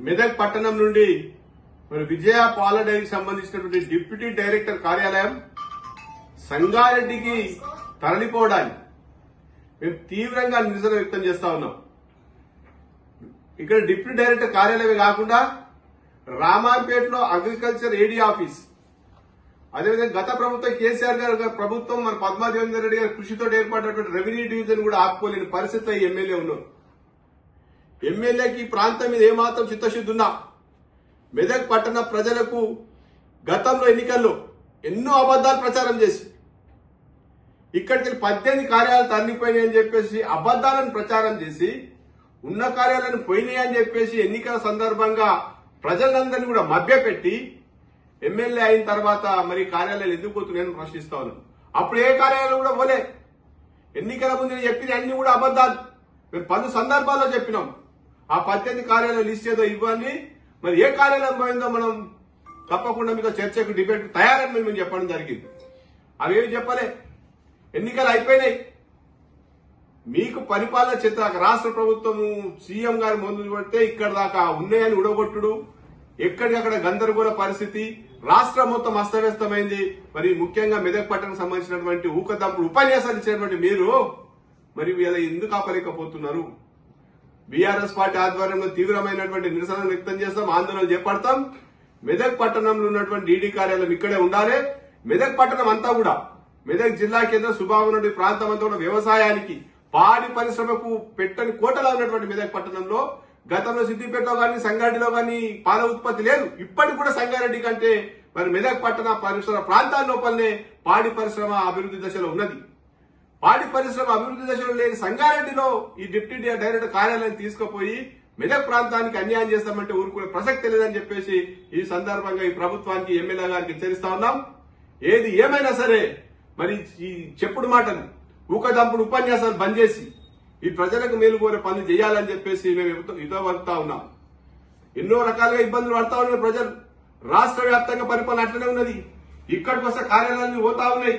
మెదక్ పట్టణం నుండి మరి విజయ పాల డైరీకి సంబంధించినటువంటి డిప్యూటీ డైరెక్టర్ కార్యాలయం సంగారెడ్డికి తరలిపోవడానికి మేము తీవ్రంగా నిరసన వ్యక్తం చేస్తా ఉన్నాం. ఇక్కడ డిప్యూటీ డైరెక్టర్ కార్యాలయమే కాకుండా రామాపేటలో అగ్రికల్చర్ ఏడీ ఆఫీస్, అదేవిధంగా గత ప్రభుత్వం కేసీఆర్ గారి ప్రభుత్వం మన పద్మాదేవేందర్ రెడ్డి గారి కృషితో ఏర్పడినటువంటి రెవెన్యూ డివిజన్ కూడా ఆపుకోలేని పరిస్థితి ఎమ్మెల్యే ఉన్నారు. ఎమ్మెల్యేకి ప్రాంతం మీద ఏమాత్రం చిత్తశుద్ధి ఉన్నా మెదక్ పట్టణ ప్రజలకు గతంలో ఎన్నికల్లో ఎన్నో అబద్దాలు ప్రచారం చేసి ఇక్కడికి 18 కార్యాలయాలు తరలిపోయినాయి అని చెప్పేసి అబద్దాలను ప్రచారం చేసి ఉన్న కార్యాలయాలను పోయినాయి అని చెప్పేసి ఎన్నికల సందర్భంగా ప్రజలందరినీ కూడా మభ్యపెట్టి ఎమ్మెల్యే అయిన తర్వాత మరి కార్యాలయాలు ఎందుకు పోతున్నాయని ప్రశ్నిస్తా ఉన్నాను. అప్పుడు ఏ కార్యాలయాలు కూడా పోలే. ఎన్నికల ముందు చెప్పిన అన్ని కూడా అబద్దాలు. మేము 10 సందర్భాల్లో చెప్పినాం. ఆ 18 కార్యాలయాలు లిస్ట్ ఏదో ఇవ్వండి, మరి ఏ కార్యాలయం పోయిందో మనం తప్పకుండా మీతో చర్చకు డిబేట్ తయారని మేము చెప్పడం జరిగింది. అవేమి చెప్పలే. ఎన్నికలు అయిపోయినాయి. మీకు పరిపాలన చేత రాష్ట్ర ప్రభుత్వము సీఎం గారి ముందు పడితే ఇక్కడ దాకా ఉన్నాయని ఉడగొట్టుడు, ఎక్కడికక్కడ గందరగోళ పరిస్థితి, రాష్ట్రం మొత్తం అస్తవ్యస్తమైంది. మరి ముఖ్యంగా మెదక్ పట్టణం సంబంధించినటువంటి ఊకదంపుడు ఉపన్యాసాలు ఇచ్చినటువంటి మీరు మరి ఇలా ఎందుకు ఆపలేకపోతున్నారు? బీఆర్ఎస్ పార్టీ ఆధ్వర్యంలో తీవ్రమైనటువంటి నిరసన వ్యక్తం చేస్తాం, ఆందోళన చేపడతాం. మెదక్ పట్టణంలో ఉన్నటువంటి డీడీ కార్యాలయం ఇక్కడే ఉండాలి. మెదక్ పట్టణం అంతా కూడా మెదక్ జిల్లా కేంద్ర సుభావనుడి ప్రాంతం అంతా కూడా వ్యవసాయానికి, పాడి పరిశ్రమకు పెట్టని కోటలా ఉన్నటువంటి మెదక్ పట్టణంలో గతంలో సిద్దిపేటలో గానీ సంగారెడ్డిలో గానీ పాల ఉత్పత్తి లేదు. ఇప్పటికి కూడా సంగారెడ్డి కంటే మరి మెదక్ పట్టణ పరిశ్రమ ప్రాంతాల లోపలనే పాడి పరిశ్రమ అభివృద్ధి దశలో ఉన్నది. పాడి పరిశ్రమ అభివృద్ధి దశలో లేని సంగారెడ్డిలో ఈ డిప్యూటీ డైరెక్టర్ కార్యాలయం తీసుకుపోయి మెదక్ ప్రాంతానికి అన్యాయం చేస్తామంటే ఊరుకునే ప్రసక్తి లేదని చెప్పేసి ఈ సందర్భంగా ఈ ప్రభుత్వానికి ఎమ్మెల్యే గారికి హెచ్చరిస్తా ఉన్నాం. ఏది ఏమైనా సరే మరి ఈ చెప్పుడు మాటలు, ఊకదంపుడు ఉపన్యాసాలు బంద్ చేసి ఈ ప్రజలకు మేలు కోరే పనులు చేయాలని చెప్పేసి మేము ఇదవరుతా ఉన్నాం. ఎన్నో రకాలుగా ఇబ్బందులు పడతా ఉన్నారు ప్రజలు. రాష్ట్ర వ్యాప్తంగా పరిపాలన అట్లనే ఉన్నది. ఇక్కడికి వస్తే కార్యాలయాలు పోతా ఉన్నాయి.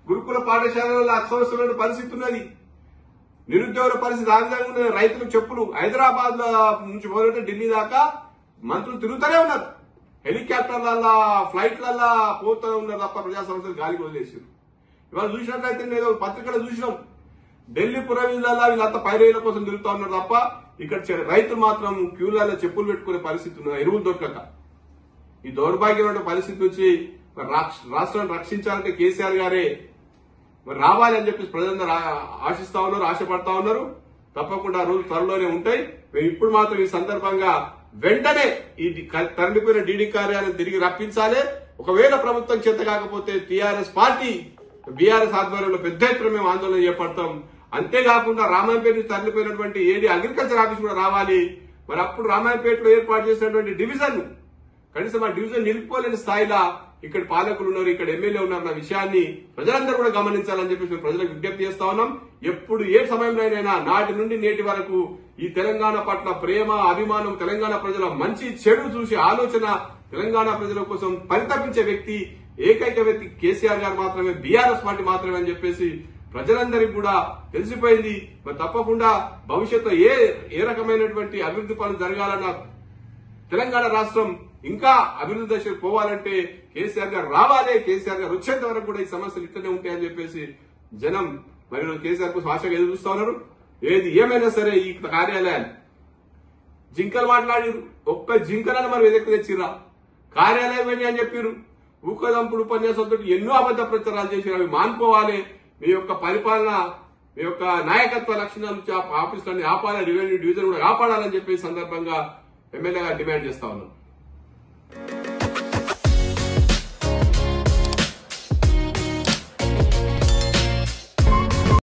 గురుకుల పాఠశాలలో అక్షరస్తున్న పరిస్థితి ఉన్నది. నిరుద్యోగుల పరిస్థితి ఆ విధంగా ఉన్నది. రైతులకు చెప్పులు హైదరాబాద్ నుంచి మొదలెట్టి ఢిల్లీ దాకా మంత్రులు తిరుగుతూనే ఉన్నారు. హెలికాప్టర్లల్లా ఫ్లైట్లల్లా పోతూ ఉన్నారు తప్ప ప్రజా సంస్థలు గాలికి వదిలేసారు. ఇవాళ చూసినట్లయితే నేను పత్రికలు చూసినాం. ఢిల్లీ పురవీధులలో వీళ్ళంతా పైరేళ్ల కోసం తిరుగుతూ ఉన్నారు తప్ప ఇక్కడ రైతులు మాత్రం క్యూలలో చెప్పులు పెట్టుకునే పరిస్థితి ఉన్నది, ఎరువులు దొరకక. ఈ దౌర్భాగ్యమైన పరిస్థితి నుంచి రాష్ట్రాన్ని రక్షించాలంటే కేసీఆర్ గారే మరి రావాలి అని చెప్పి ప్రజలందరూ ఆశిస్తా ఉన్నారు, ఆశపడతా ఉన్నారు. తప్పకుండా రోజు త్వరలోనే ఉంటాయి. మేము ఇప్పుడు మాత్రం ఈ సందర్భంగా వెంటనే ఈ తరలిపోయిన డీడీ కార్యాలయం తిరిగి రప్పించాలి. ఒకవేళ ప్రభుత్వం చేత కాకపోతే టీఆర్ఎస్ పార్టీ బీఆర్ఎస్ ఆధ్వర్యంలో పెద్ద ఎత్తున మేము ఆందోళన చేపడతాం. అంతేకాకుండా రామాయంపేట నుంచి తరలిపోయినటువంటి ఏడీ అగ్రికల్చర్ ఆఫీస్ కూడా రావాలి. మరి అప్పుడు రామాయంపేటలో ఏర్పాటు చేసినటువంటి డివిజన్ కనీసం ఆ డివిజన్ నిలుపుకోలేని స్థాయిలో ఇక్కడ పాలకులు ఉన్నారు, ఇక్కడ ఎమ్మెల్యే ఉన్నారు అన్న విషయాన్ని ప్రజలందరూ కూడా గమనించాలని చెప్పి ప్రజలకు విజ్ఞప్తి చేస్తా ఉన్నాం. ఎప్పుడు ఏ సమయంలోనైనా నాటి నుండి నేటి వరకు ఈ తెలంగాణ పట్ల ప్రేమ, అభిమానం, తెలంగాణ ప్రజల మంచి చెడు చూసి ఆలోచన, తెలంగాణ ప్రజల కోసం పరితపించే వ్యక్తి, ఏకైక వ్యక్తి కేసీఆర్ గారు మాత్రమే, బీఆర్ఎస్ పార్టీ మాత్రమే అని చెప్పేసి ప్రజలందరికీ కూడా తెలిసిపోయింది. మరి తప్పకుండా భవిష్యత్తులో ఏ రకమైనటువంటి అభివృద్ధి పనులు జరగాలన్న తెలంగాణ రాష్ట్రం ఇంకా అభివృద్ధి దశకు పోవాలంటే కేసీఆర్ గారు రావాలి. కేసీఆర్ గారు వచ్చేంత వరకు కూడా ఈ సమస్యలు ఇట్లనే ఉంటాయని చెప్పేసి జనం మరి కేసీఆర్ కోసం ఆశగా ఎదురు చూస్తా ఉన్నారు. ఏది ఏమైనా సరే ఈ కార్యాలయాలు జింకలు మాట్లాడారు. ఒక్క జింకలను మరి వెదక్కి తెచ్చిర్రా? కార్యాలయం అని చెప్పారు. ఊకదంపుడు ఉపన్యాసంతో ఎన్నో అబద్ధ ప్రచారాలు చేశారు. అవి మానుకోవాలి. మీ యొక్క పరిపాలన, మీ యొక్క నాయకత్వ లక్షణాలు ఆఫీసులన్నీ ఆపాలి, రెవెన్యూ డివిజన్ కూడా కాపాడాలని చెప్పే సందర్భంగా ఎమ్మెల్యేగా డిమాండ్ చేస్తా ఉన్నాం.